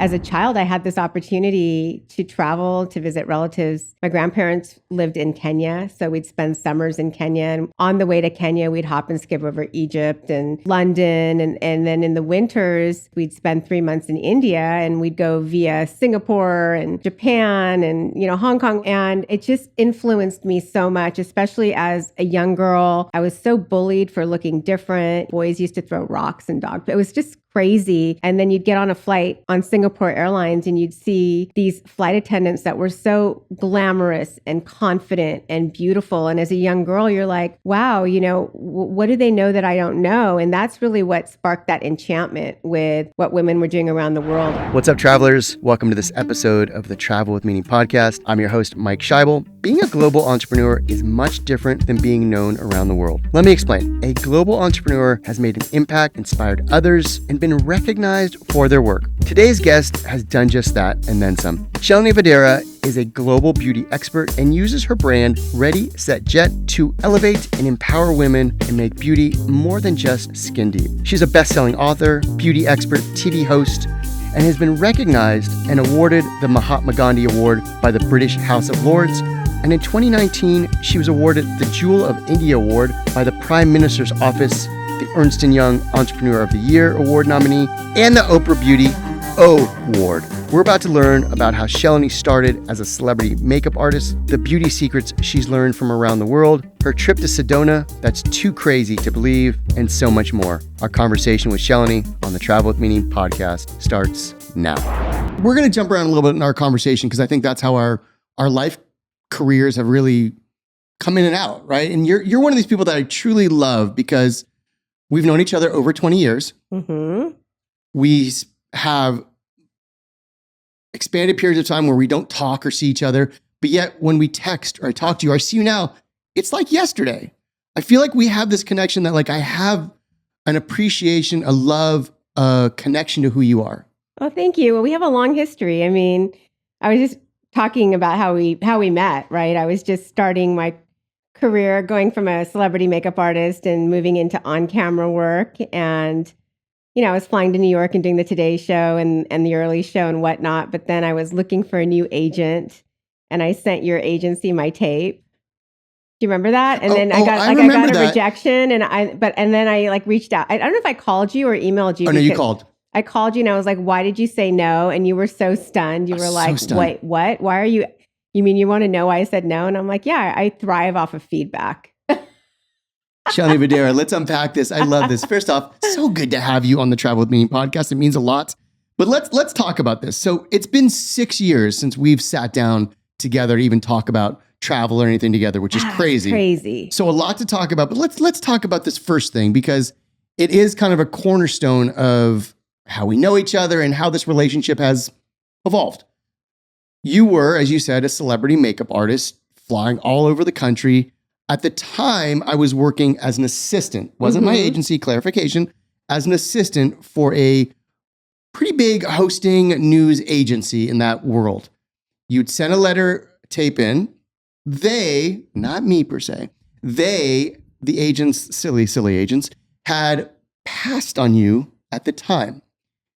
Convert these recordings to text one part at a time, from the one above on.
As a child, I had this opportunity to travel to visit relatives. My grandparents lived in Kenya, so we'd spend summers in Kenya. And on the way to Kenya, we'd hop and skip over Egypt and London. And then in the winters, we'd spend 3 months in India, and we'd go via Singapore and Japan and, Hong Kong. And it just influenced me so much, especially as a young girl. I was so bullied for looking different. Boys used to throw rocks and dog. It was just crazy. And then you'd get on a flight on Singapore Airlines and you'd see these flight attendants that were so glamorous and confident and beautiful. And as a young girl, you're like, wow, what do they know that I don't know? And that's really what sparked that enchantment with what women were doing around the world. What's up, travelers? Welcome to this episode of the Travel with Meaning podcast. I'm your host, Mike Scheibel. Being a global entrepreneur is much different than being known around the world. Let me explain. A global entrepreneur has made an impact, inspired others, and been recognized for their work. Today's guest has done just that and then some. Shalini Vadhera is a global beauty expert and uses her brand Ready, Set, Jet to elevate and empower women and make beauty more than just skin deep. She's a best-selling author, beauty expert, TV host, and has been recognized and awarded the Mahatma Gandhi Award by the British House of Lords. And in 2019, she was awarded the Jewel of India Award by the Prime Minister's Office, the Ernst & Young Entrepreneur of the Year Award nominee, and the Oprah Beauty O Award. We're about to learn about how Shalini started as a celebrity makeup artist, the beauty secrets she's learned from around the world, her trip to Sedona that's too crazy to believe, and so much more. Our conversation with Shalini on the Travel with Meaning podcast starts now. We're going to jump around a little bit in our conversation because I think that's how our life careers have really come in and out, right? And you're one of these people that I truly love because we've known each other over 20 years. Mm-hmm. We have expanded periods of time where we don't talk or see each other, but yet when we text or I talk to you or I see you now, it's like yesterday. I feel like we have this connection that I have an appreciation, a love, a connection to who you are. Oh, thank you. Well, we have a long history. I mean, I was just talking about how we met, right? I was just starting my career, going from a celebrity makeup artist and moving into on-camera work. And, I was flying to New York and doing the Today Show and the Early Show and whatnot. But then I was looking for a new agent and I sent your agency my tape. Do you remember that? And then I got a rejection and then I reached out. I don't know if I called you or emailed you. Oh, no, you called. I called you and I was like, why did you say no? And you were so stunned. You were like, wait, what? Why are you mean you want to know why I said no? And I'm like, yeah, I thrive off of feedback. Shalini Vadhera, let's unpack this. I love this. First off, so good to have you on the Travel with Meaning podcast. It means a lot. But let's talk about this. So it's been 6 years since we've sat down together to even talk about travel or anything together, which is crazy. Crazy. So a lot to talk about. But let's talk about this first thing because it is kind of a cornerstone of how we know each other and how this relationship has evolved. You were, as you said, a celebrity makeup artist flying all over the country. At the time, I was working as an assistant, wasn't my agency, clarification, as an assistant for a pretty big hosting news agency in that world. You'd send a letter, tape in. They, not me per se, the agents, silly agents, had passed on you at the time.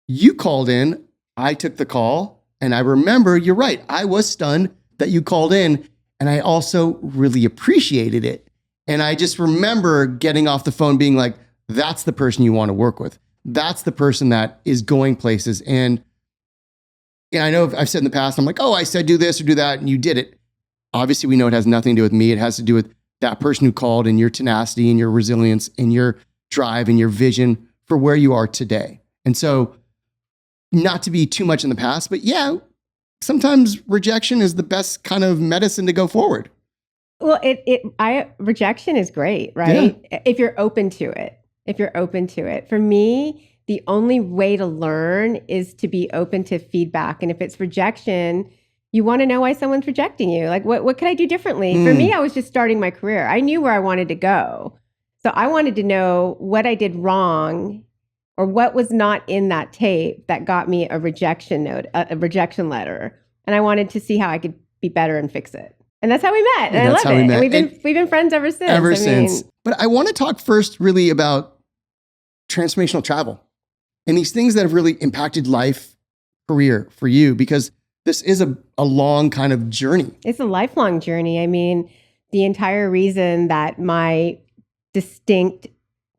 You called in, I took the call, and I remember, you're right, I was stunned that you called in. And I also really appreciated it. And I just remember getting off the phone being like, that's the person you want to work with. That's the person that is going places. And I know I've said in the past, I'm like, oh, I said do this or do that, and you did it. Obviously, we know it has nothing to do with me. It has to do with that person who called and your tenacity and your resilience and your drive and your vision for where you are today. And so not to be too much in the past, but yeah, sometimes rejection is the best kind of medicine to go forward. Well, rejection is great, right? Yeah. If you're open to it. For me, the only way to learn is to be open to feedback. And if it's rejection, you want to know why someone's rejecting you. Like, what could I do differently? For me, I was just starting my career. I knew where I wanted to go. So I wanted to know what I did wrong or what was not in that tape that got me a rejection note, a rejection letter. And I wanted to see how I could be better and fix it. And that's how we met. And I love it. And we've been friends ever since. But I want to talk first really about transformational travel and these things that have really impacted life career for you? Because this is a long kind of journey. It's a lifelong journey. I mean, the entire reason that my distinct,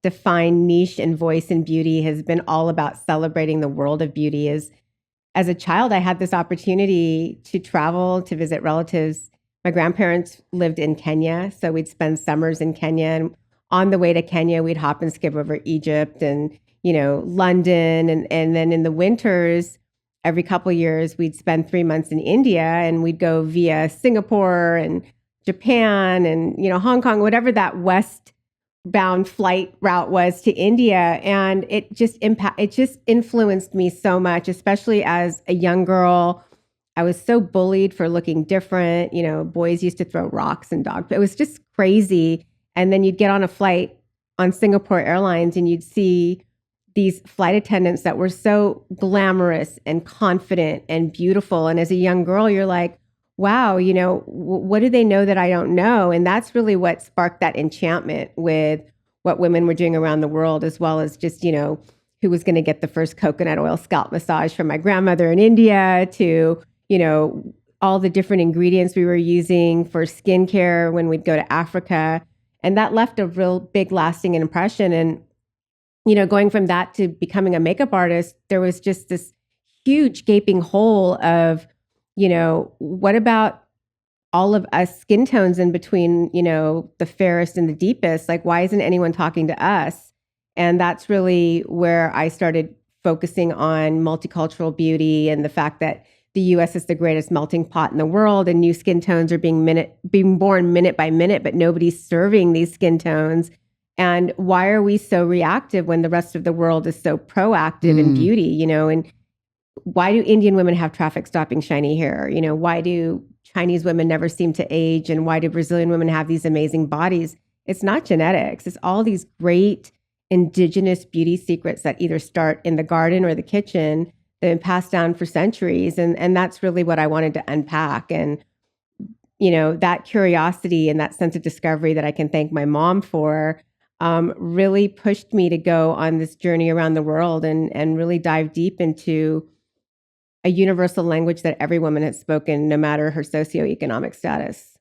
defined niche and voice in beauty has been all about celebrating the world of beauty is, as a child, I had this opportunity to travel to visit relatives. My grandparents lived in Kenya, so we'd spend summers in Kenya. And on the way to Kenya, we'd hop and skip over Egypt and, London. And then in the winters, every couple of years, we'd spend 3 months in India, and we'd go via Singapore and Japan and, Hong Kong, whatever that westbound flight route was to India. And it just influenced me so much, especially as a young girl. I was so bullied for looking different. Boys used to throw rocks and it was just crazy. And then you'd get on a flight on Singapore Airlines and you'd see these flight attendants that were so glamorous and confident and beautiful. And as a young girl, you're like, wow, what do they know that I don't know? And that's really what sparked that enchantment with what women were doing around the world, as well as just, who was going to get the first coconut oil scalp massage from my grandmother in India to, all the different ingredients we were using for skincare when we'd go to Africa. And that left a real big lasting impression. And, going from that to becoming a makeup artist, there was just this huge gaping hole of, what about all of us skin tones in between, the fairest and the deepest? Like, why isn't anyone talking to us? And that's really where I started focusing on multicultural beauty and the fact that the US is the greatest melting pot in the world, and new skin tones are being born minute by minute, but nobody's serving these skin tones. And why are we so reactive when the rest of the world is so proactive in beauty, and why do Indian women have traffic stopping shiny hair? Why do Chinese women never seem to age? And why do Brazilian women have these amazing bodies? It's not genetics. It's all these great indigenous beauty secrets that either start in the garden or the kitchen that have been passed down for centuries. And that's really what I wanted to unpack. And, that curiosity and that sense of discovery that I can thank my mom for really pushed me to go on this journey around the world and really dive deep into a universal language that every woman has spoken, no matter her socioeconomic status.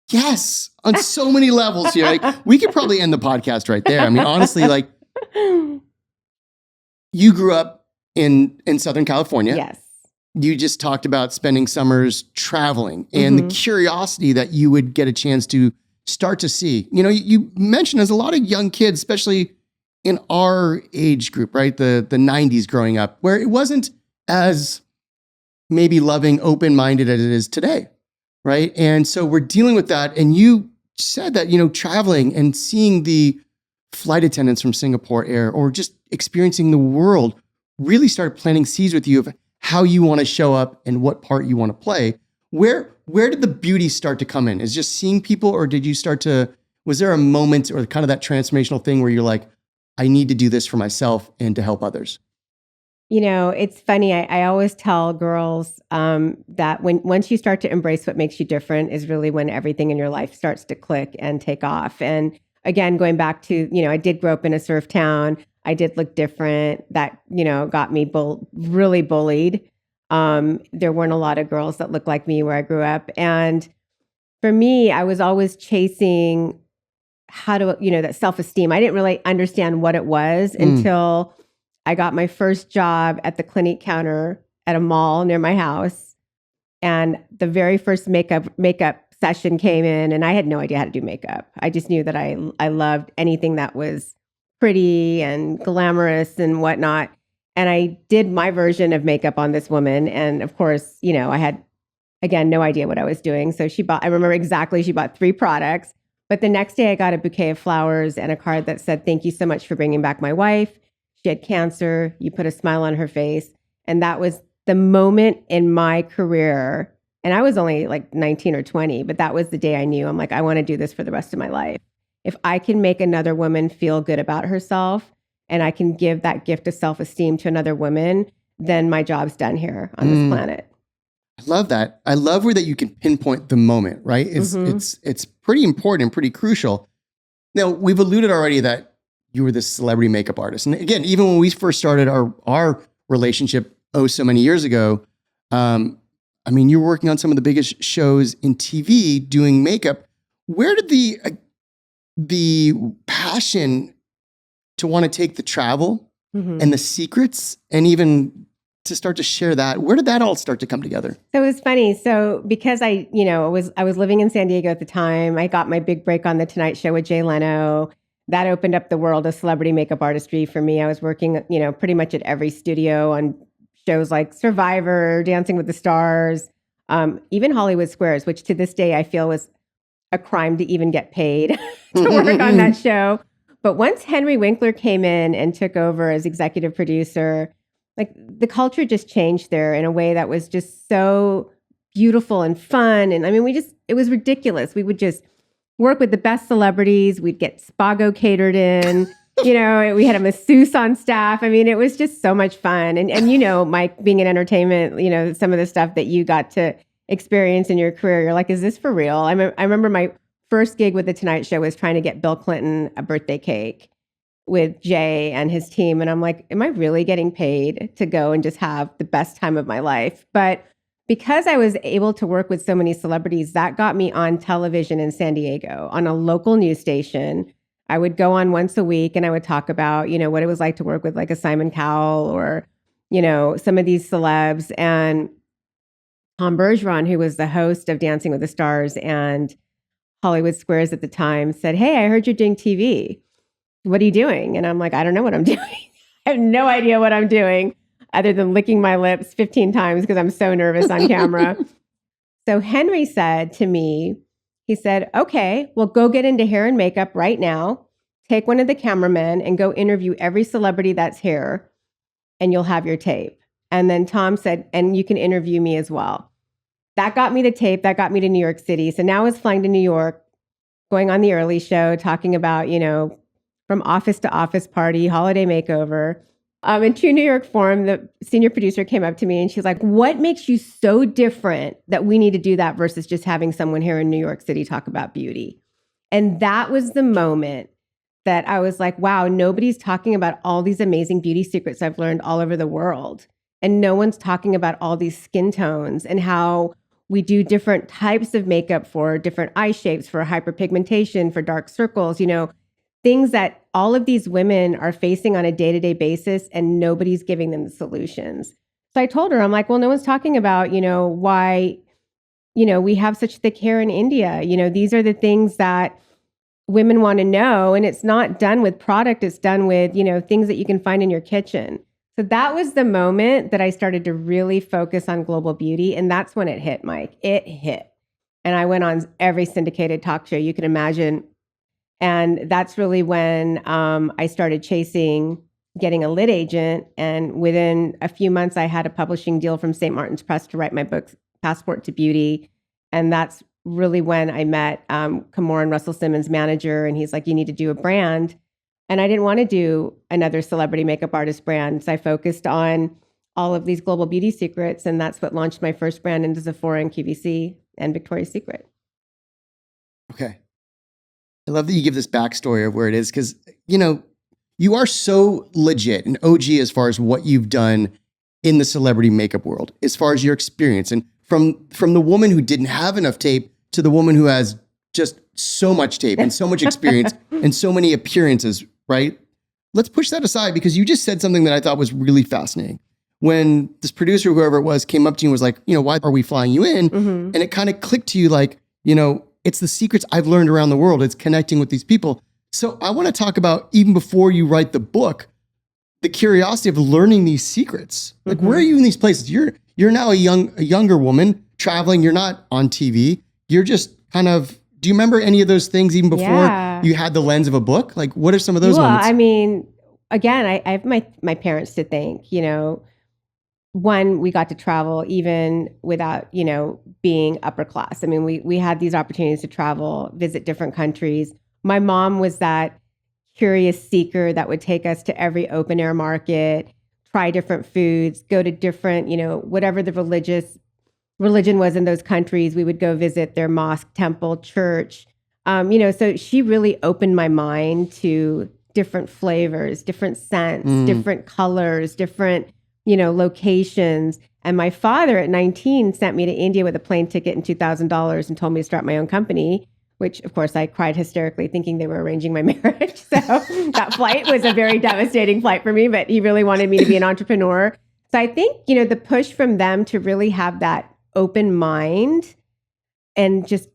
Yes, on so many levels here. Like, we could probably end the podcast right there. I mean, honestly, like, you grew up in Southern California. Yes. You just talked about spending summers traveling and the curiosity that you would get a chance to start to see. You mentioned there's a lot of young kids, especially in our age group, right? The 90s growing up, where it wasn't as maybe loving, open-minded as it is today, right? And so we're dealing with that. And you said that, traveling and seeing the flight attendants from Singapore Air or just experiencing the world really started planting seeds with you of how you want to show up and what part you want to play. Where did the beauty start to come in? Is just seeing people, or was there a moment or kind of that transformational thing where you're like, I need to do this for myself and to help others? It's funny. I always tell girls that once you start to embrace what makes you different is really when everything in your life starts to click and take off. And again, going back to, I did grow up in a surf town. I did look different. That, got me really bullied. There weren't a lot of girls that looked like me where I grew up. And for me, I was always chasing how to, that self-esteem. I didn't really understand what it was until I got my first job at the Clinique counter at a mall near my house. And the very first makeup session came in, and I had no idea how to do makeup. I just knew that I loved anything that was pretty and glamorous and whatnot. And I did my version of makeup on this woman. And of course, I had, again, no idea what I was doing. So I remember exactly, she bought 3 products. But the next day I got a bouquet of flowers and a card that said, "Thank you so much for bringing back my wife. She had cancer. You put a smile on her face." And that was the moment in my career. And I was only like 19 or 20, but that was the day I knew, I'm like, I want to do this for the rest of my life. If I can make another woman feel good about herself and I can give that gift of self-esteem to another woman, then my job's done here on this planet. I love that. I love where that you can pinpoint the moment, right? It's pretty important and pretty crucial. Now, we've alluded already that you were this celebrity makeup artist. And again, even when we first started our relationship, oh so many years ago. I mean, you're working on some of the biggest shows in TV doing makeup. Where did the passion to want to take the travel and the secrets and even to start to share that, where did that all start to come together? So it was funny. So because I was living in San Diego at the time, I got my big break on The Tonight Show with Jay Leno. That opened up the world of celebrity makeup artistry for me. I was working, pretty much at every studio on shows like Survivor, Dancing with the Stars, even Hollywood Squares, which to this day I feel was a crime to even get paid to work on that show. But once Henry Winkler came in and took over as executive producer, like the culture just changed there in a way that was just so beautiful and fun. And I mean, it was ridiculous. We would just work with the best celebrities. We'd get Spago catered in. We had a masseuse on staff. I mean, it was just so much fun. And Mike, being in entertainment, some of the stuff that you got to experience in your career, you're like, is this for real? I remember my first gig with The Tonight Show was trying to get Bill Clinton a birthday cake with Jay and his team. And I'm like, am I really getting paid to go and just have the best time of my life? But because I was able to work with so many celebrities, that got me on television in San Diego on a local news station. I would go on once a week and I would talk about, what it was like to work with like a Simon Cowell or, some of these celebs. And Tom Bergeron, who was the host of Dancing with the Stars and Hollywood Squares at the time, said, "Hey, I heard you're doing TV. What are you doing?" And I'm like, I don't know what I'm doing. I have no idea what I'm doing other than licking my lips 15 times because I'm so nervous on camera. So Henry said to me, he said, "Okay, well, go get into hair and makeup right now. Take one of the cameramen and go interview every celebrity that's here and you'll have your tape." And then Tom said, "And you can interview me as well." That got me the tape. That got me to New York City. So now I was flying to New York, going on the early show, talking about, from office to office party, holiday makeover. In True New York Forum, the senior producer came up to me and she's like, "What makes you so different that we need to do that versus just having someone here in New York City talk about beauty?" And that was the moment that I was like, wow, nobody's talking about all these amazing beauty secrets I've learned all over the world. And no one's talking about all these skin tones and how we do different types of makeup for different eye shapes, for hyperpigmentation, for dark circles, things that all of these women are facing on a day-to-day basis and nobody's giving them the solutions. So I told her, I'm like, well, no one's talking about, why, we have such thick hair in India. These are the things that women want to know. And it's not done with product. It's done with, things that you can find in your kitchen. So that was the moment that I started to really focus on global beauty. And that's when it hit, Mike. It hit. And I went on every syndicated talk show you can imagine. And that's really when I started chasing getting a lit agent. And within a few months, I had a publishing deal from St. Martin's Press to write my book, Passport to Beauty. And that's really when I met Camoran Russell Simmons' manager. And he's like, "You need to do a brand." And I didn't want to do another celebrity makeup artist brand. So I focused on all of these global beauty secrets. And that's what launched my first brand into Sephora and QVC and Victoria's Secret. Okay. I love that you give this backstory of where it is because, you are so legit and OG as far as what you've done in the celebrity makeup world, as far as your experience. And from the woman who didn't have enough tape to the woman who has just so much tape and so much experience and so many appearances, right? Let's push that aside because you just said something that I thought was really fascinating. When this producer, whoever it was, came up to you and was like, why are we flying you in? And it kind of clicked to you like, it's the secrets I've learned around the world. It's connecting with these people. So I want to talk about, even before you write the book, the curiosity of learning these secrets. Like, where are you in these places? You're now a younger woman traveling. You're not on TV. You're just kind of, do you remember any of those things even before you had the lens of a book? Like, what are some of those moments? I mean, again, I have my parents to thank, one, we got to travel even without, being upper class. I mean, we had these opportunities to travel, visit different countries. My mom was that curious seeker that would take us to every open air market, try different foods, go to different, whatever the religion was in those countries. We would go visit their mosque, temple, church. So she really opened my mind to different flavors, different scents, different colors, different, locations. And my father at 19 sent me to India with a plane ticket and $2,000 and told me to start my own company, which of course I cried hysterically thinking they were arranging my marriage. So that flight was a very devastating flight for me, but he really wanted me to be an entrepreneur. So I think, the push from them to really have that open mind and just,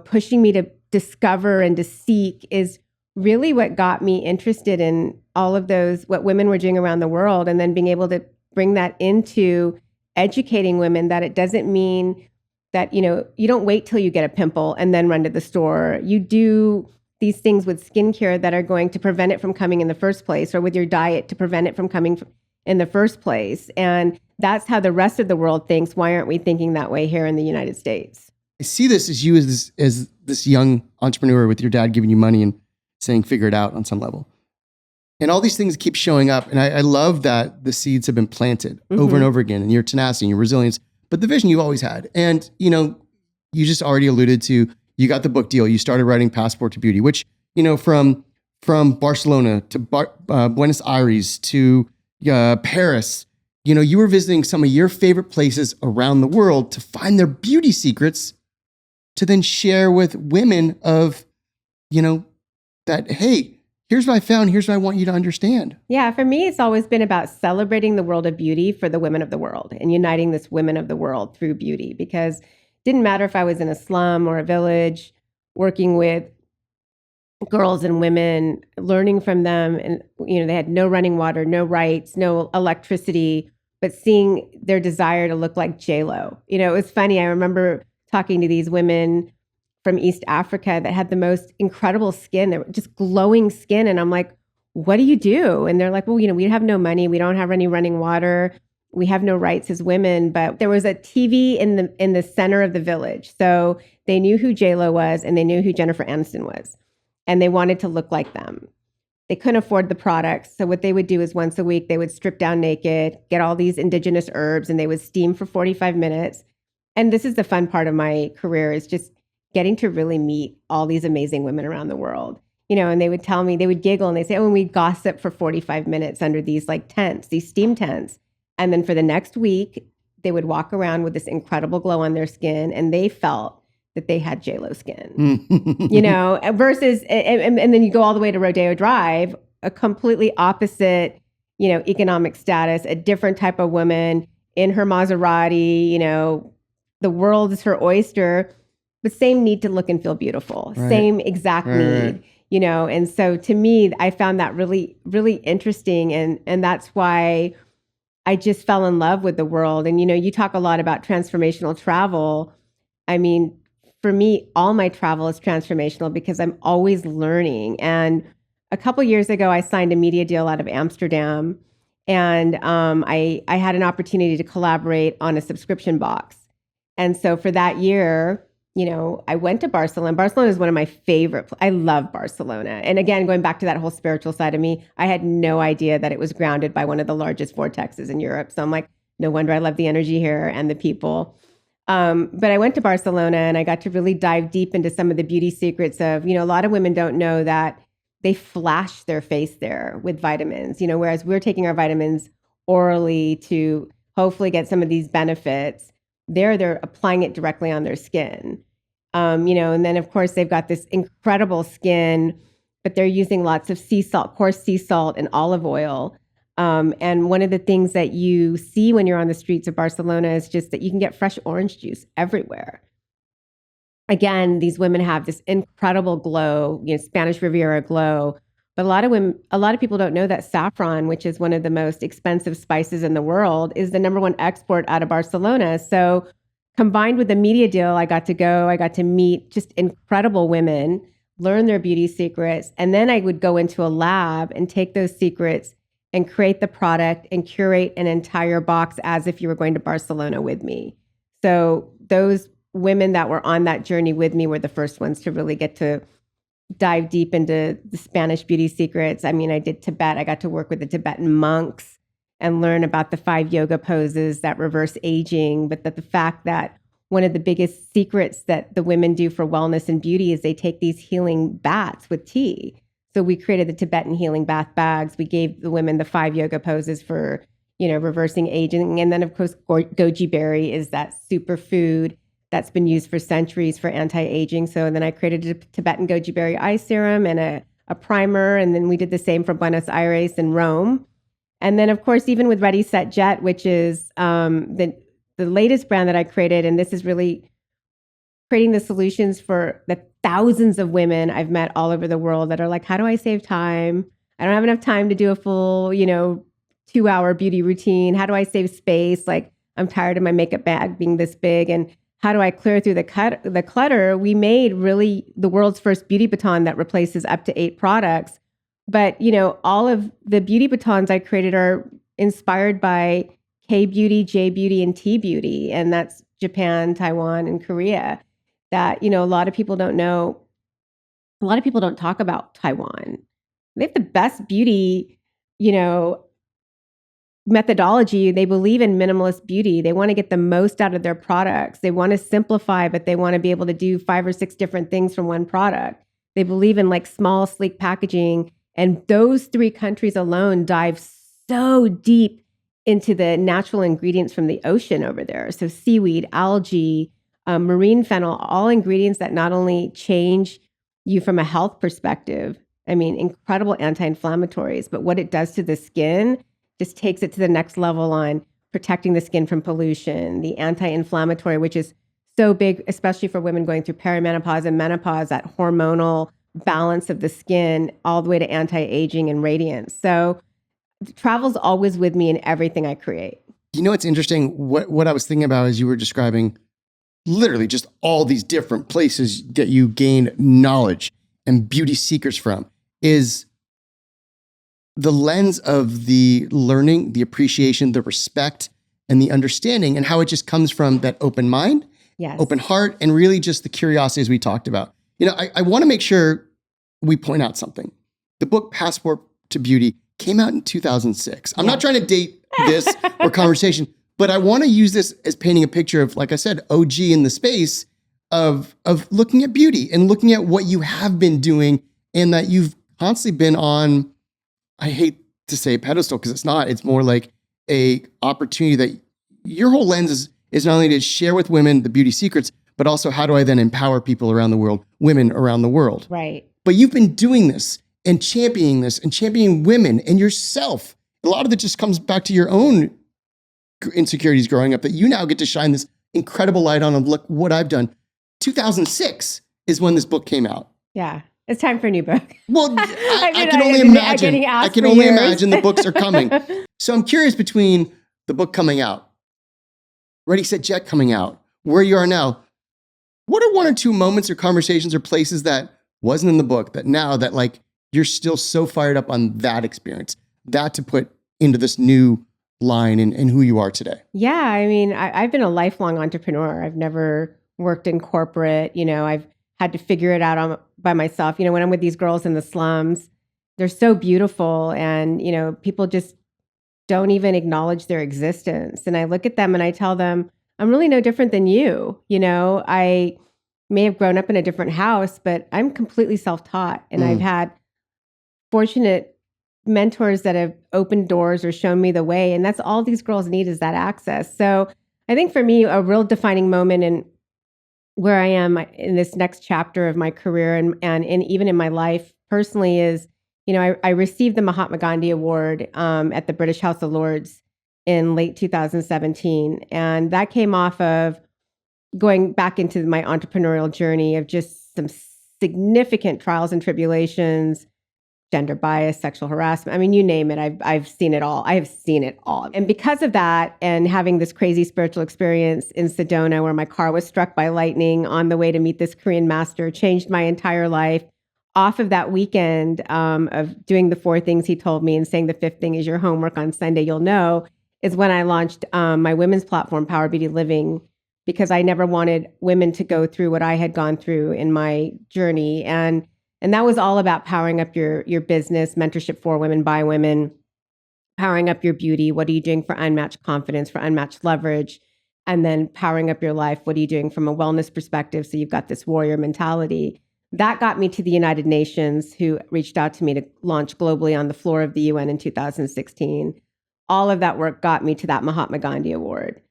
pushing me to discover and to seek is really what got me interested in all of those, what women were doing around the world, and then being able to bring that into educating women that it doesn't mean that, you don't wait till you get a pimple and then run to the store. You do these things with skincare that are going to prevent it from coming in the first place, or with your diet to prevent it from coming in the first place. And that's how the rest of the world thinks. Why aren't we thinking that way here in the United States? I see this as you as this young entrepreneur with your dad giving you money and saying, figure it out on some level. And all these things keep showing up. And I love that the seeds have been planted over and over again, and your tenacity and your resilience, but the vision you've always had. And, you just already alluded to, you got the book deal. You started writing Passport to Beauty, which, from Barcelona to Buenos Aires to Paris, you were visiting some of your favorite places around the world to find their beauty secrets to then share with women of, that, hey, here's what I found. Here's what I want you to understand. Yeah, for me, it's always been about celebrating the world of beauty for the women of the world and uniting this women of the world through beauty, because it didn't matter if I was in a slum or a village working with girls and women, learning from them. And, they had no running water, no rights, no electricity, but seeing their desire to look like J-Lo. It was funny. I remember talking to these women from East Africa that had the most incredible skin. They were just glowing skin. And I'm like, what do you do? And they're like, well, we have no money. We don't have any running water. We have no rights as women. But there was a TV in the center of the village. So they knew who J-Lo was, and they knew who Jennifer Aniston was. And they wanted to look like them. They couldn't afford the products. So what they would do is once a week, they would strip down naked, get all these indigenous herbs, and they would steam for 45 minutes. And this is the fun part of my career, is just getting to really meet all these amazing women around the world. And they would tell me, they would giggle and they say, oh, and we'd gossip for 45 minutes under these tents, these steam tents. And then for the next week, they would walk around with this incredible glow on their skin, and they felt that they had J-Lo skin, versus, and then you go all the way to Rodeo Drive, a completely opposite, economic status, a different type of woman in her Maserati, the world is her oyster, but same need to look and feel beautiful, right. Same exact need, and so to me, I found that really, really interesting. And that's why I just fell in love with the world. And, you talk a lot about transformational travel. I mean, for me, all my travel is transformational because I'm always learning. And a couple years ago, I signed a media deal out of Amsterdam, and I had an opportunity to collaborate on a subscription box. And so for that year, I went to Barcelona. Barcelona is one of my favorite. I love Barcelona. And again, going back to that whole spiritual side of me, I had no idea that it was grounded by one of the largest vortexes in Europe. So I'm like, no wonder I love the energy here and the people. But I went to Barcelona and I got to really dive deep into some of the beauty secrets of, a lot of women don't know that they flash their face there with vitamins, whereas we're taking our vitamins orally to hopefully get some of these benefits. They're applying it directly on their skin. And then of course they've got this incredible skin, but they're using lots of sea salt, coarse sea salt and olive oil. And one of the things that you see when you're on the streets of Barcelona is just that you can get fresh orange juice everywhere. Again, these women have this incredible glow, Spanish Riviera glow. But a lot of people don't know that saffron, which is one of the most expensive spices in the world, is the number one export out of Barcelona. So combined with the media deal, I got to meet just incredible women, learn their beauty secrets, and then I would go into a lab and take those secrets and create the product and curate an entire box as if you were going to Barcelona with me. So those women that were on that journey with me were the first ones to really get to dive deep into the Spanish beauty secrets. I mean, I did Tibet. I got to work with the Tibetan monks and learn about the 5 yoga poses that reverse aging, but that the fact that one of the biggest secrets that the women do for wellness and beauty is they take these healing baths with tea. So we created the Tibetan healing bath bags. We gave the women the 5 yoga poses for, reversing aging. And then, of course, goji berry is that superfood that's been used for centuries for anti-aging. So then I created a Tibetan goji berry eye serum and a primer. And then we did the same for Buenos Aires and Rome. And then, of course, even with Ready, Set, Jet, which is the latest brand that I created, and this is really creating the solutions for the thousands of women I've met all over the world that are like, how do I save time? I don't have enough time to do a full, 2-hour beauty routine. How do I save space? Like, I'm tired of my makeup bag being this big. And how do I clear through the clutter? We made really the world's first beauty baton that replaces up to 8 products. But, all of the beauty batons I created are inspired by K beauty, J beauty, and T beauty. And that's Japan, Taiwan, and Korea. That, a lot of people don't know. A lot of people don't talk about Taiwan. They have the best beauty, methodology. They believe in minimalist beauty. They want to get the most out of their products. They want to simplify, but they want to be able to do 5 or 6 different things from one product. They believe in like small, sleek packaging. And those 3 countries alone dive so deep into the natural ingredients from the ocean over there. So seaweed, algae, marine fennel, all ingredients that not only change you from a health perspective, I mean, incredible anti-inflammatories, but what it does to the skin just takes it to the next level on protecting the skin from pollution, the anti-inflammatory, which is so big, especially for women going through perimenopause and menopause, that hormonal balance of the skin, all the way to anti-aging and radiance. So travel's always with me in everything I create. It's interesting. What I was thinking about as you were describing literally just all these different places that you gain knowledge and beauty secrets from is the lens of the learning, the appreciation, the respect, and the understanding, and how it just comes from that open mind, yes, open heart, and really just the curiosity as we talked about. I want to make sure we point out something. The book Passport to Beauty came out in 2006. I'm not trying to date this or conversation, but I want to use this as painting a picture of, like I said, OG in the space of looking at beauty and looking at what you have been doing, and that you've constantly been on, I hate to say a pedestal because it's not, it's more like a opportunity that your whole lens is not only to share with women the beauty secrets, but also how do I then empower people around the world, women around the world. Right. But you've been doing this and championing this and championing women and yourself. A lot of it just comes back to your own insecurities growing up that you now get to shine this incredible light on of, look what I've done. 2006 is when this book came out. Yeah. It's time for a new book. Well, I can only imagine. I can only imagine the books are coming. So I'm curious, between the book coming out, Ready, Set, Jet coming out, where you are now, what are 1 or 2 moments or conversations or places that wasn't in the book that now that like you're still so fired up on that experience, that to put into this new line and who you are today? Yeah. I mean, I've been a lifelong entrepreneur. I've never worked in corporate. I've had to figure it out by myself. When I'm with these girls in the slums, they're so beautiful, and, people just don't even acknowledge their existence. And I look at them and I tell them, I'm really no different than you. I may have grown up in a different house, but I'm completely self-taught. And I've had fortunate mentors that have opened doors or shown me the way. And that's all these girls need, is that access. So I think for me, a real defining moment in where I am in this next chapter of my career and even in my life personally is, I received the Mahatma Gandhi Award at the British House of Lords in late 2017. And that came off of going back into my entrepreneurial journey of just some significant trials and tribulations, gender bias, sexual harassment. I mean, you name it. I've seen it all. I have seen it all. And because of that, and having this crazy spiritual experience in Sedona, where my car was struck by lightning on the way to meet this Korean master, changed my entire life. Off of that weekend of doing the 4 things he told me and saying the 5th thing is your homework on Sunday, you'll know, is when I launched my women's platform, Power Beauty Living, because I never wanted women to go through what I had gone through in my journey. And that was all about powering up your business, mentorship for women, by women, powering up your beauty. What are you doing for unmatched confidence, for unmatched leverage? And then powering up your life. What are you doing from a wellness perspective? So you've got this warrior mentality. That got me to the United Nations, who reached out to me to launch globally on the floor of the UN in 2016. all of that work got me to that Mahatma Gandhi Award.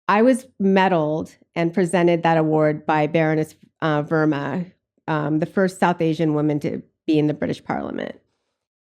I was medaled and presented that award by Baroness Verma, the first South Asian woman to be in the British Parliament.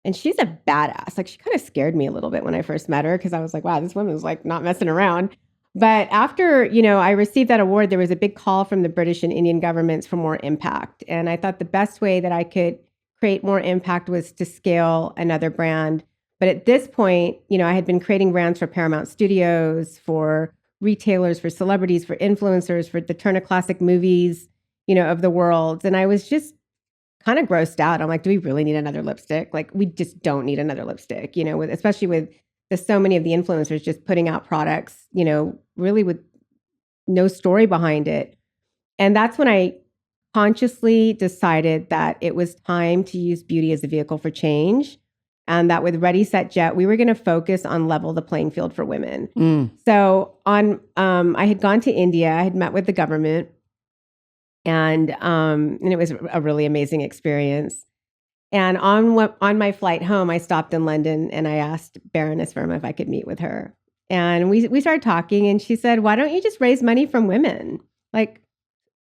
And she's a badass. Like, she kind of scared me a little bit when I first met her, because I was like, wow, this woman is like not messing around. But after, I received that award, there was a big call from the British and Indian governments for more impact. And I thought the best way that I could create more impact was to scale another brand. But at this point, I had been creating brands for Paramount Studios, for retailers, for celebrities, for influencers, for the Turner Classic Movies, of the world. And I was just kind of grossed out. I'm like, do we really need another lipstick? Like, we just don't need another lipstick, especially with so many of the influencers just putting out products, really with no story behind it. And that's when I consciously decided that it was time to use beauty as a vehicle for change. And that with Ready, Set, Jet, we were going to focus on level the playing field for women. So I had gone to India, I had met with the government, and it was a really amazing experience. And on my flight home, I stopped in London and I asked Baroness Verma if I could meet with her. And we started talking, and she said, why don't you just raise money from women? Like,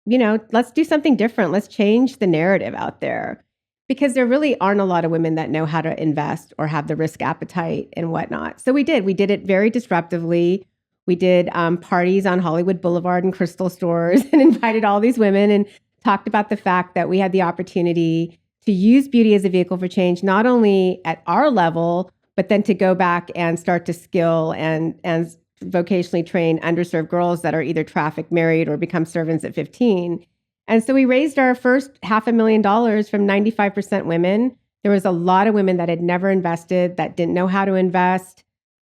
let's do something different. Let's change the narrative out there. Because there really aren't a lot of women that know how to invest or have the risk appetite and whatnot. So we did it very disruptively. We did parties on Hollywood Boulevard and Crystal stores and invited all these women and talked about the fact that we had the opportunity to use beauty as a vehicle for change, not only at our level, but then to go back and start to skill and vocationally train underserved girls that are either trafficked, married, or become servants at 15. And so we raised our first $500,000 from 95% women. There was a lot of women that had never invested, that didn't know how to invest,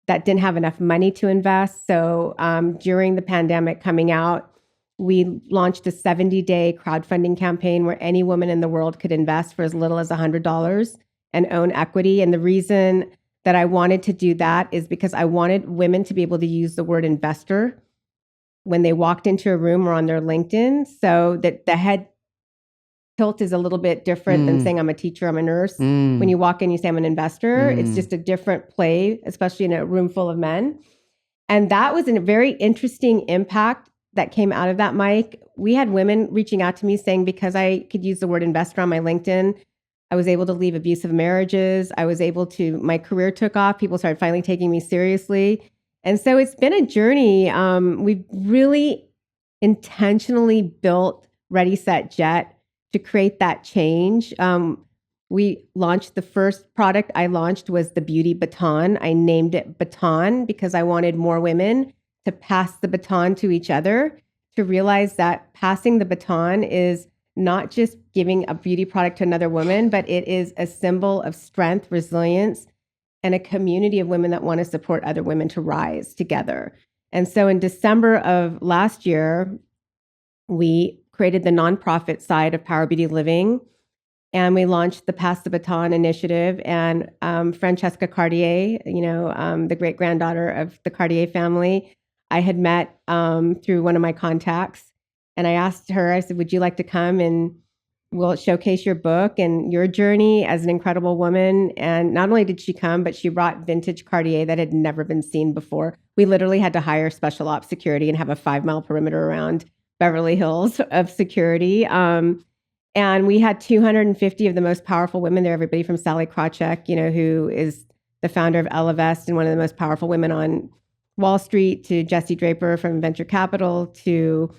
that didn't have enough money to invest. So during the pandemic coming out, we launched a 70-day crowdfunding campaign where any woman in the world could invest for as little as $100 and own equity. And the reason that I wanted to do that is because I wanted women to be able to use the word investor when they walked into a room or on their LinkedIn, so that the head tilt is a little bit different than saying I'm a teacher, I'm a nurse. When you walk in, you say I'm an investor. It's just a different play, especially in a room full of men. And that was a very interesting impact that came out of that, Mike. We had women reaching out to me saying, because I could use the word investor on my LinkedIn, I was able to leave abusive marriages. My career took off. People started finally taking me seriously. And so it's been a journey. We've really intentionally built Ready, Set, Jet to create that change. We launched the first product I launched was the Beauty Baton. I named it Baton because I wanted more women to pass the baton to each other, to realize that passing the baton is not just giving a beauty product to another woman, but it is a symbol of strength, resilience, and a community of women that want to support other women to rise together. And so in December of last year, we created the nonprofit side of Power Beauty Living, and we launched the Pass the Baton initiative. And Francesca Cartier, the great granddaughter of the Cartier family, I had met through one of my contacts. And I asked her, I said, would you like to come and we'll showcase your book and your journey as an incredible woman? And not only did she come, but she brought vintage Cartier that had never been seen before. We literally had to hire special ops security and have a 5-mile perimeter around Beverly Hills of security. And we had 250 of the most powerful women there, everybody from Sally Krawcheck, who is the founder of Ellevest and one of the most powerful women on Wall Street, to Jessie Draper from Venture Capital, to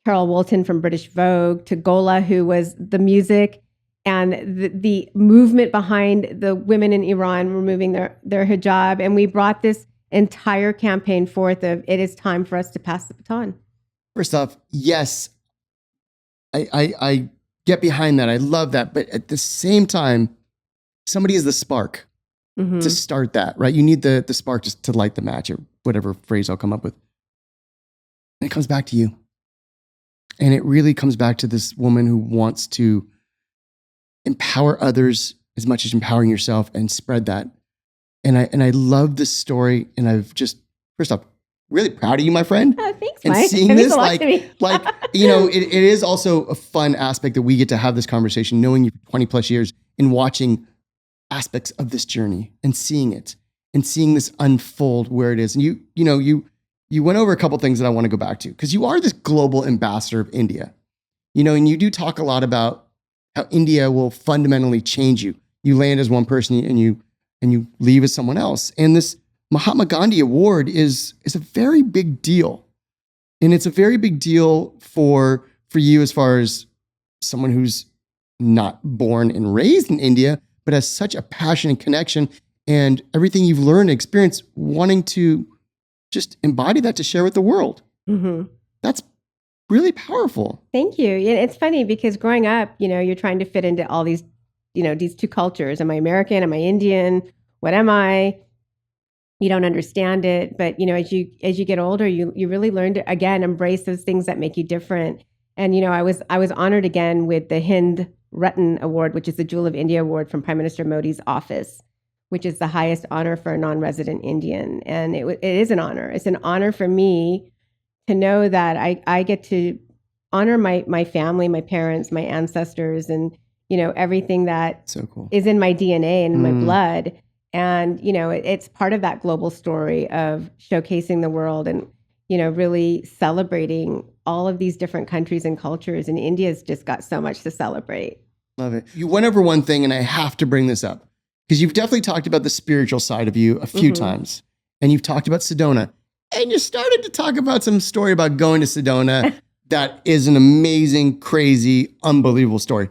Carol Woolton from British Vogue, to Gola, who was the music and the movement behind the women in Iran removing their hijab. And we brought this entire campaign forth of, it is time for us to pass the baton. First off, yes, I get behind that. I love that. But at the same time, somebody is the spark to start that, right? You need the spark just to light the match, or whatever phrase I'll come up with. And it comes back to you. And it really comes back to this woman who wants to empower others as much as empowering yourself and spread that. And I love this story. And I've just, first off, really proud of you, my friend. Oh, thanks, and Mike. seeing this, it is also a fun aspect that we get to have this conversation, knowing you for 20 plus years and watching aspects of this journey and seeing it. and seeing this unfold where it is. And you went over a couple things that I want to go back to, because you are this global ambassador of India, and you do talk a lot about how India will fundamentally change you. You land as one person and you leave as someone else. And this Mahatma Gandhi Award is a very big deal. And it's a very big deal for you as far as someone who's not born and raised in India, but has such a passion and connection and everything you've learned and experienced, wanting to just embody that to share with the world. Mm-hmm. That's really powerful. Thank you. It's funny because growing up, you're trying to fit into all these, these two cultures. Am I American? Am I Indian? What am I? You don't understand it. But, as you get older, you really learn to, again, embrace those things that make you different. And, I was honored again with the Hind Ratna Award, which is the Jewel of India Award from Prime Minister Modi's office, which is the highest honor for a non-resident Indian. And it is an honor. It's an honor for me to know that I get to honor my family, my parents, my ancestors, and, everything that so cool. is in my DNA and in my blood. And, it's part of that global story of showcasing the world and, really celebrating all of these different countries and cultures. And India's just got so much to celebrate. Love it. You went over one thing, and I have to bring this up because you've definitely talked about the spiritual side of you a few times, and you've talked about Sedona, and you started to talk about some story about going to Sedona. That is an amazing, crazy, unbelievable story.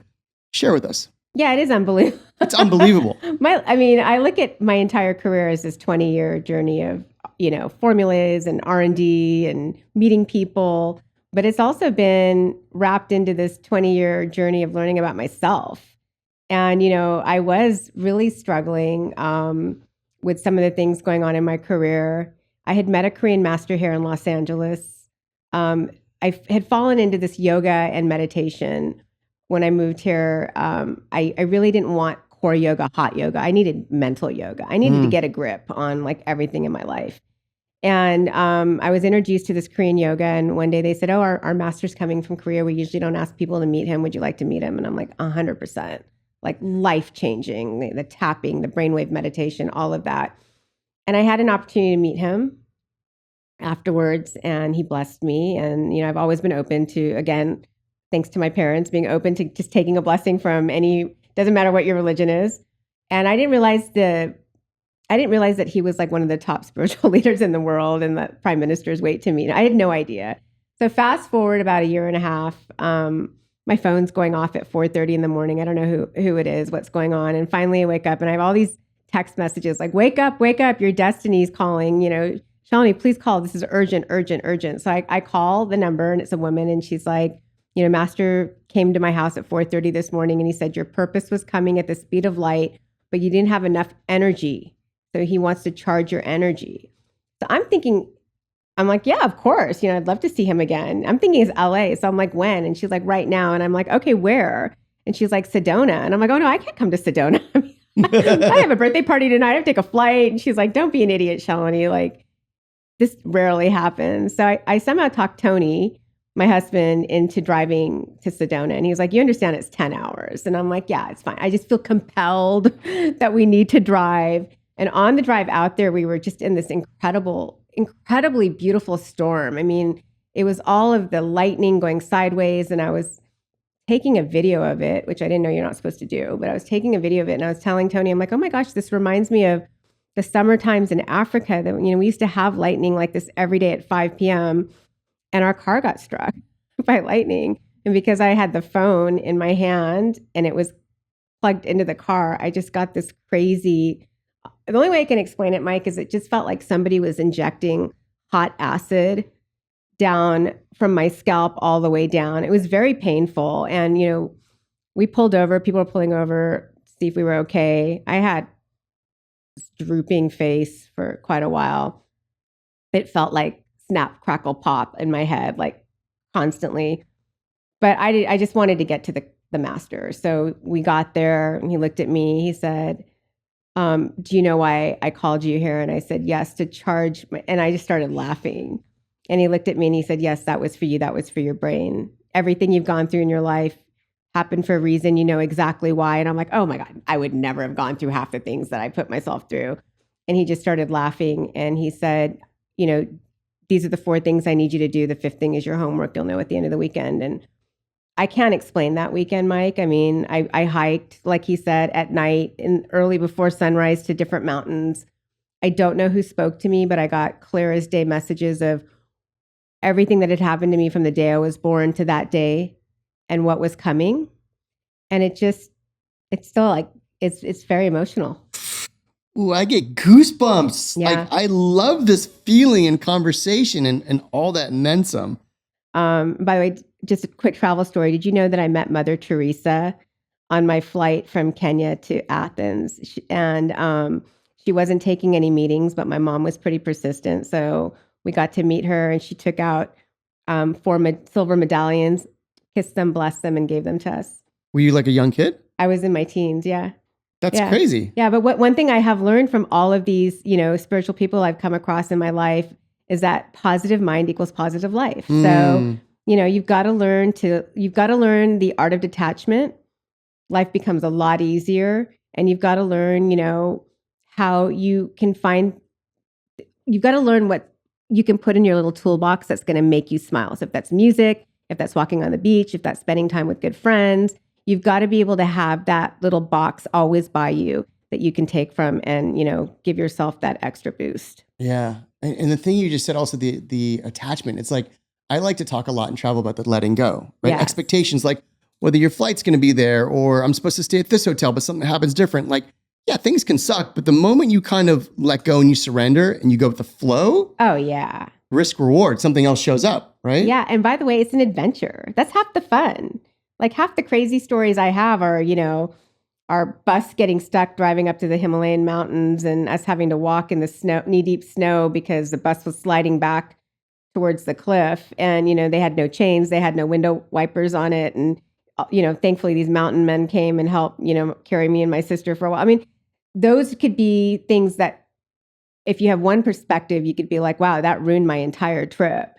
Share with us. Yeah, it is unbelievable. It's unbelievable. I look at my entire career as this 20-year journey of, formulas and R&D and meeting people. But it's also been wrapped into this 20-year journey of learning about myself. And, I was really struggling with some of the things going on in my career. I had met a Korean master here in Los Angeles. I had fallen into this yoga and meditation when I moved here. I really didn't want core yoga, hot yoga. I needed mental yoga. I needed to get a grip on like everything in my life. And I was introduced to this Korean yoga. And one day they said, oh, our master's coming from Korea. We usually don't ask people to meet him. Would you like to meet him? And I'm like, 100%. Like life-changing, the tapping, the brainwave meditation, all of that. And I had an opportunity to meet him afterwards, and he blessed me. And, I've always been open to, again, thanks to my parents, being open to just taking a blessing from doesn't matter what your religion is. And I didn't realize that he was like one of the top spiritual leaders in the world and that prime ministers wait to meet. I had no idea. So fast forward about a year and a half, my phone's going off at 4:30 in the morning. I don't know who it is, what's going on. And finally I wake up and I have all these text messages like, wake up, your destiny's calling, Shalini, please call. This is urgent, urgent, urgent. So I call the number and it's a woman and she's like, Master came to my house at 4:30 this morning and he said, your purpose was coming at the speed of light, but you didn't have enough energy. So he wants to charge your energy. So I'm like, yeah, of course. I'd love to see him again. I'm thinking it's LA. So I'm like, when? And she's like, right now. And I'm like, okay, where? And she's like, Sedona. And I'm like, oh no, I can't come to Sedona. I have a birthday party tonight. I have to take a flight. And she's like, don't be an idiot, Shalini. Like, this rarely happens. So I somehow talked Tony, my husband, into driving to Sedona. And he was like, you understand it's 10 hours. And I'm like, yeah, it's fine. I just feel compelled that we need to drive. And on the drive out there, we were just in this incredibly beautiful storm. I mean, it was all of the lightning going sideways. And I was taking a video of it, which I didn't know you're not supposed to do, but I was taking a video of it. And I was telling Tony, I'm like, oh my gosh, this reminds me of the summer times in Africa that, we used to have lightning like this every day at 5 p.m. And our car got struck by lightning. And because I had the phone in my hand and it was plugged into the car, I just got this crazy. The only way I can explain it, Mike, is it just felt like somebody was injecting hot acid down from my scalp all the way down. It was very painful. And, we pulled over, people were pulling over to see if we were okay. I had this drooping face for quite a while. It felt like snap, crackle, pop in my head, like constantly. But I just wanted to get to the master. So we got there and he looked at me, he said, do you know why I called you here? And I said, yes, to charge. And I just started laughing. And he looked at me and he said, yes, that was for you. That was for your brain. Everything you've gone through in your life happened for a reason. You know exactly why. And I'm like, oh my God, I would never have gone through half the things that I put myself through. And he just started laughing. And he said, these are the 4 things I need you to do. The 5th thing is your homework. You'll know at the end of the weekend. And I can't explain that weekend, Mike. I mean, I hiked, like he said, at night and early before sunrise to different mountains. I don't know who spoke to me, but I got clear as day messages of everything that had happened to me from the day I was born to that day and what was coming. And it's still like, it's very emotional. Ooh, I get goosebumps. Yeah. Like, I love this feeling and conversation and all that and then some. By the way, just a quick travel story. Did you know that I met Mother Teresa on my flight from Kenya to Athens? She wasn't taking any meetings, but my mom was pretty persistent. So we got to meet her, and she took out 4 silver medallions, kissed them, blessed them, and gave them to us. Were you like a young kid? I was in my teens, yeah. That's crazy. Yeah, but one thing I have learned from all of these, spiritual people I've come across in my life is that positive mind equals positive life. So, you've got to learn the art of detachment. Life becomes a lot easier, and you've got to learn, how you've got to learn what you can put in your little toolbox that's going to make you smile. So if that's music, if that's walking on the beach, if that's spending time with good friends, you've got to be able to have that little box always by you that you can take from and, give yourself that extra boost. Yeah. And the thing you just said also, the attachment, it's like, I like to talk a lot in travel about the letting go, right? Yes. Expectations, like whether your flight's going to be there or I'm supposed to stay at this hotel, but something happens different. Like, yeah, things can suck, but the moment you kind of let go and you surrender and you go with the flow. Oh, yeah. Risk reward, something else shows up, right? Yeah. And by the way, it's an adventure. That's half the fun. Like half the crazy stories I have are, our bus getting stuck driving up to the Himalayan mountains and us having to walk in the snow, knee-deep snow because the bus was sliding back towards the cliff. And, they had no chains. They had no window wipers on it. And, thankfully these mountain men came and helped, carry me and my sister for a while. I mean, those could be things that if you have one perspective, you could be like, wow, that ruined my entire trip.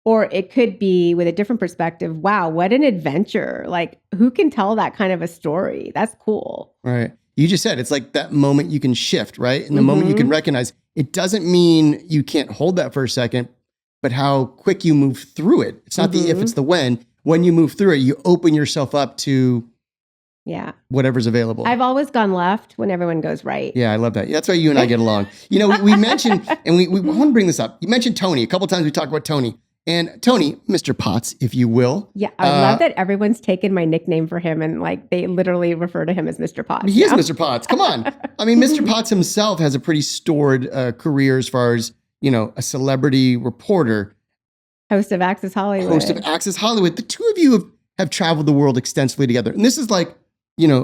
Or it could be with a different perspective, wow, what an adventure. Like, who can tell that kind of a story? That's cool. Right. You just said it's like that moment you can shift, right? And the moment you can recognize, it doesn't mean you can't hold that for a second, but how quick you move through it. It's not the if, it's the when. When you move through it, you open yourself up to whatever's available. I've always gone left when everyone goes right. Yeah, I love that. That's why you and I get along. We mentioned, and we want to bring this up. You mentioned Tony. A couple of times we talked about Tony. And Tony, Mr. Potts, if you will. Yeah, I love that everyone's taken my nickname for him and like they literally refer to him as Mr. Potts. He is Mr. Potts. Come on. I mean, Mr. Potts himself has a pretty storied career as far as, a celebrity reporter. Host of Access Hollywood. The two of you have traveled the world extensively together. And this is like,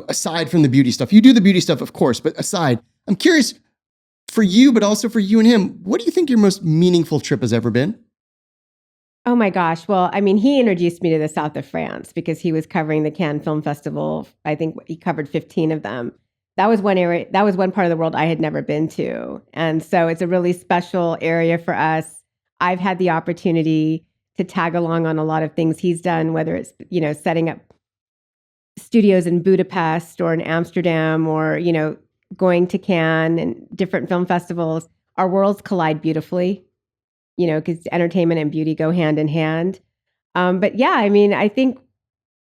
aside from the beauty stuff. You do the beauty stuff, of course, but aside, I'm curious for you, but also for you and him, what do you think your most meaningful trip has ever been? Oh my gosh. Well, I mean, he introduced me to the south of France because he was covering the Cannes Film Festival. I think he covered 15 of them. That was one area, that was one part of the world I had never been to. And so it's a really special area for us. I've had the opportunity to tag along on a lot of things he's done, whether it's, setting up studios in Budapest or in Amsterdam or, going to Cannes and different film festivals. Our worlds collide beautifully. Because entertainment and beauty go hand in hand. But yeah, I mean, I think,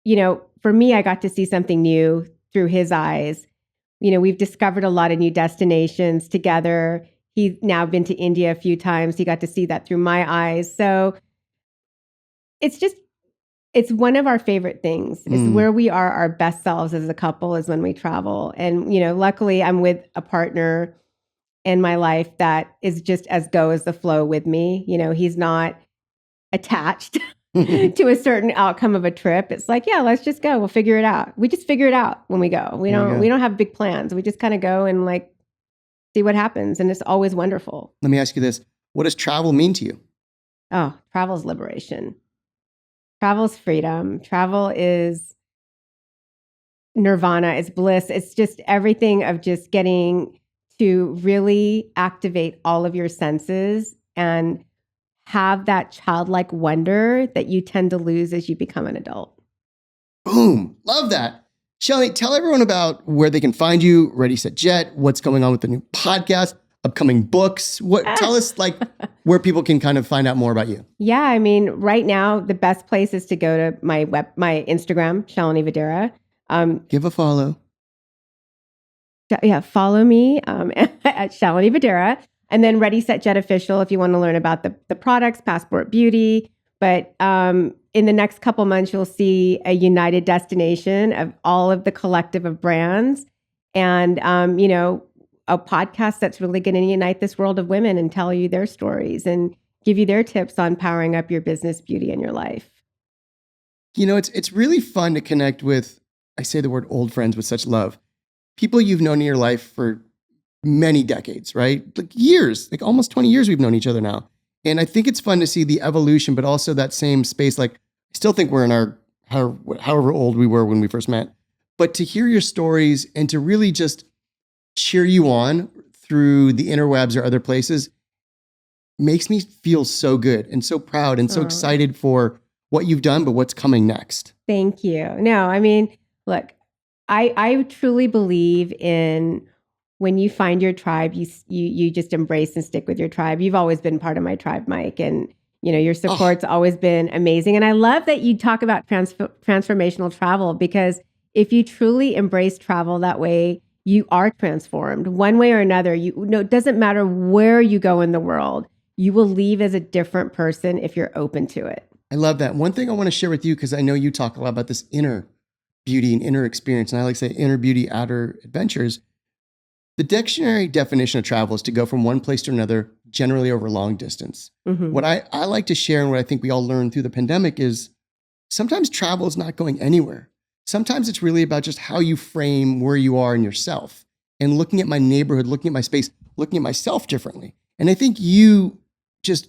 for me, I got to see something new through his eyes. We've discovered a lot of new destinations together. He's now been to India a few times. He got to see that through my eyes. So it's one of our favorite things. It's where we are our best selves as a couple is when we travel. And, luckily I'm with a partner in my life that is just as go as the flow with me. He's not attached to a certain outcome of a trip. It's like, yeah, let's just go. We'll figure it out. We just figure it out when we go. We don't have big plans. We just kind of go and like see what happens. And it's always wonderful. Let me ask you this. What does travel mean to you? Oh, travel's liberation. Travel's freedom. Travel is nirvana. It's bliss. It's just everything of just getting to really activate all of your senses and have that childlike wonder that you tend to lose as you become an adult. Boom. Love that. Shalini, tell everyone about where they can find you, Ready, Set, Jet, what's going on with the new podcast, upcoming books? Tell us like where people can kind of find out more about you. Yeah, I mean, right now the best place is to go to my Instagram, Shalini Vadhera. Give a follow. Yeah, follow me at Shalini Vadhera, and then Ready Set Jet Official if you want to learn about the products, Passport Beauty. But in the next couple months, you'll see a united destination of all of the collective of brands, and a podcast that's really going to unite this world of women and tell you their stories and give you their tips on powering up your business, beauty, and your life. It's really fun to connect with, I say the word old friends with such love. People you've known in your life for many decades, right? Like years, like almost 20 years we've known each other now. And I think it's fun to see the evolution, but also that same space. Like, I still think we're in our, however old we were when we first met. But to hear your stories and to really just cheer you on through the interwebs or other places makes me feel so good and so proud and so excited for what you've done, but what's coming next. Thank you. No, I mean, look, I truly believe in when you find your tribe, you just embrace and stick with your tribe. You've always been part of my tribe, Mike, and your support's always been amazing. And I love that you talk about transformational travel, because if you truly embrace travel that way, you are transformed one way or another. It doesn't matter where you go in the world, you will leave as a different person if you're open to it. I love that. One thing I want to share with you, because I know you talk a lot about this inner beauty and inner experience, and I like to say inner beauty, outer adventures. The dictionary definition of travel is to go from one place to another, generally over long distance. Mm-hmm. What I like to share, and what I think we all learned through the pandemic, is sometimes travel is not going anywhere. Sometimes it's really about just how you frame where you are in yourself and looking at my neighborhood, looking at my space, looking at myself differently. And I think you just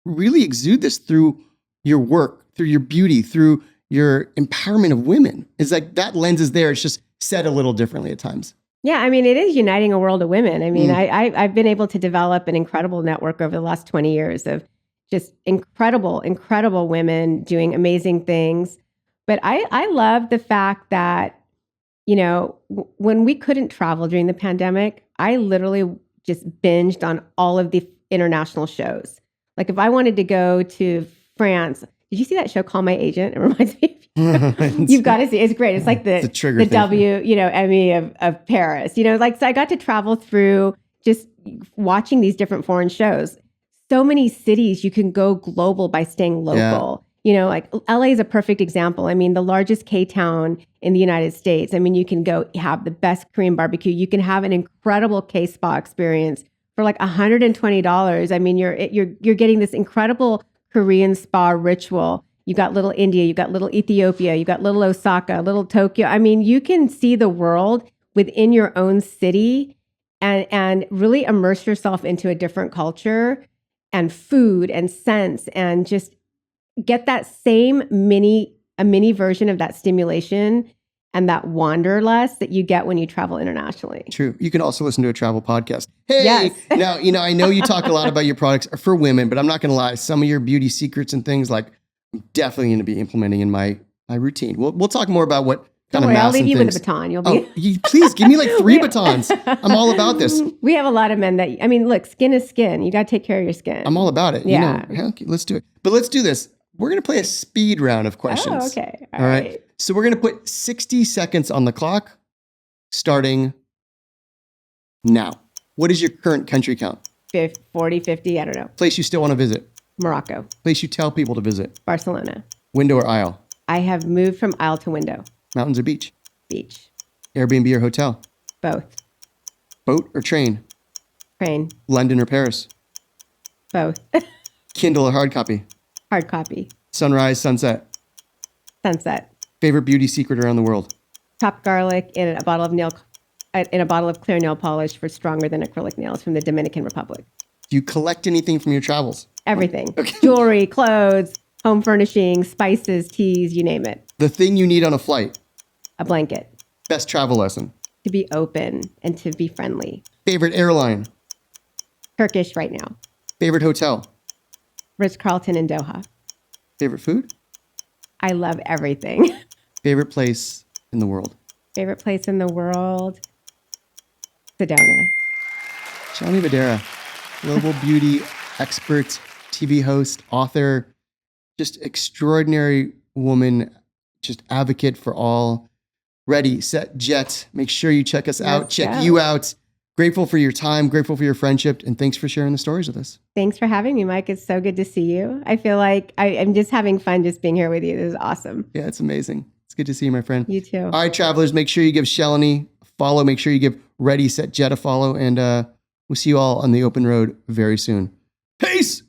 really exude this through your work, through your beauty, through your empowerment of women. It's like that lens is there. It's just said a little differently at times. Yeah, I mean, it is uniting a world of women. I mean, I've been able to develop an incredible network over the last 20 years of just incredible women doing amazing things. But I love the fact that, when we couldn't travel during the pandemic, I literally just binged on all of the international shows. Like if I wanted to go to France, did you see that show Call My Agent? It reminds me of you. You've got to see it. It's great. It's like the W, Emmy of Paris. So I got to travel through just watching these different foreign shows. So many cities you can go global by staying local. Yeah. Like LA is a perfect example. I mean, the largest K-town in the United States. I mean, you can go have the best Korean barbecue. You can have an incredible K-spa experience for like $120. I mean, you're getting this incredible Korean spa ritual. You got little India, you got little Ethiopia, you got little Osaka, little Tokyo. I mean, you can see the world within your own city and really immerse yourself into a different culture and food and scents, and just get that same mini version of that stimulation and that wanderlust that you get when you travel internationally. True. You can also listen to a travel podcast. Hey, yes. Now, I know you talk a lot about your products for women, but I'm not going to lie. Some of your beauty secrets and things, like, I'm definitely going to be implementing in my routine. We'll talk more about what kind of mass. I'll leave you things. With a baton. You'll be. Please give me like 3 batons. I'm all about this. We have a lot of men that, look, skin is skin. You got to take care of your skin. I'm all about it. Yeah. Let's do it. But let's do this. We're going to play a speed round of questions. Oh, okay. All right. So we're going to put 60 seconds on the clock starting now. What is your current country count? 40, 50, I don't know. Place you still want to visit? Morocco. Place you tell people to visit? Barcelona. Window or aisle? I have moved from aisle to window. Mountains or beach? Beach. Airbnb or hotel? Both. Boat or train? Train. London or Paris? Both. Kindle or hard copy? Hard copy. Sunrise, sunset? Sunset. Favorite beauty secret around the world? Chopped garlic in a bottle of clear nail polish for stronger than acrylic nails from the Dominican Republic. Do you collect anything from your travels? Everything. Okay. Jewelry, clothes, home furnishings, spices, teas, you name it. The thing you need on a flight? A blanket. Best travel lesson? To be open and to be friendly. Favorite airline? Turkish right now. Favorite hotel? Ritz-Carlton in Doha. Favorite food? I love everything. Favorite place in the world? Favorite place in the world? Sedona. Shalini Vadhera, global beauty expert, TV host, author, just extraordinary woman, just advocate for all. Ready, set, jet. Make sure you check us out, check you out. Grateful for your time, grateful for your friendship, and thanks for sharing the stories with us. Thanks for having me, Mike. It's so good to see you. I feel like I'm just having fun just being here with you. This is awesome. Yeah, it's amazing. It's good to see you, my friend. You too. All right, travelers, make sure you give Shalini a follow. Make sure you give Ready, Set, Jet a follow, and we'll see you all on the open road very soon. Peace!